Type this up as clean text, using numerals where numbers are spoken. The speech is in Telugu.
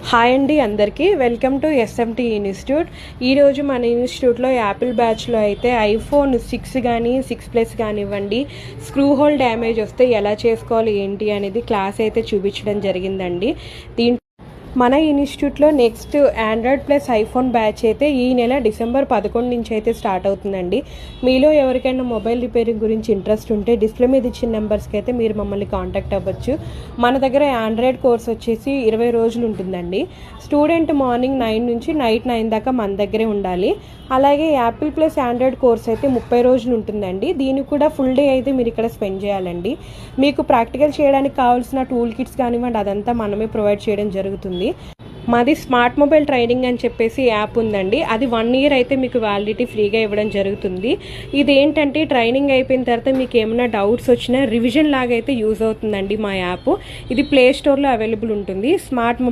హాయ్ అండి అందరికీ వెల్కమ్ టు ఎస్ఎంటీ ఇన్స్టిట్యూట్. ఈరోజు మన ఇన్స్టిట్యూట్లో యాపిల్ బ్యాచ్లో అయితే ఐఫోన్ 6 కానీ 6+ కానివ్వండి, స్క్రూ హోల్ డ్యామేజ్ వస్తే ఎలా చేసుకోవాలి ఏంటి అనేది క్లాస్ అయితే చూపించడం జరిగిందండి. మన ఇన్స్టిట్యూట్లో next Android plus iPhone batch అయితే ఈ నెల డిసెంబర్ 11 నుంచి అయితే స్టార్ట్ అవుతుందండి. మీలో ఎవరికైనా మొబైల్ రిపేరింగ్ గురించి ఇంట్రెస్ట్ ఉంటే డిస్ప్లే మీద ఇచ్చిన నెంబర్స్కి అయితే మీరు మమ్మల్ని కాంటాక్ట్ అవ్వచ్చు. మన దగ్గర ఆండ్రాయిడ్ కోర్స్ వచ్చేసి 20 రోజులు ఉంటుందండి. స్టూడెంట్ మార్నింగ్ 9 నుంచి నైట్ 9 దాకా మన దగ్గరే ఉండాలి. అలాగే యాపిల్ ప్లస్ ఆండ్రాయిడ్ కోర్స్ అయితే 30 రోజులు ఉంటుందండి. దీనికి కూడా ఫుల్ డే అయితే మీరు ఇక్కడ స్పెండ్ చేయాలండి. మీకు ప్రాక్టికల్ చేయడానికి కావాల్సిన టూల్ కిట్స్ కానివ్వండి అదంతా మనమే ప్రొవైడ్ చేయడం జరుగుతుంది. మాది స్మార్ట్ మొబైల్ ట్రైనింగ్ అని చెప్పేసి యాప్ ఉందండి. అది 1 ఇయర్ అయితే మీకు వ్యాలిడిటీ ఫ్రీగా ఇవ్వడం జరుగుతుంది. ఇదేంటంటే ట్రైనింగ్ అయిపోయిన తర్వాత మీకు ఏమైనా డౌట్స్ వచ్చినా రివిజన్ లాగా అయితే యూజ్ అవుతుందండి మా యాప్. ఇది ప్లే స్టోర్లో అవైలబుల్ ఉంటుంది. Smart mobile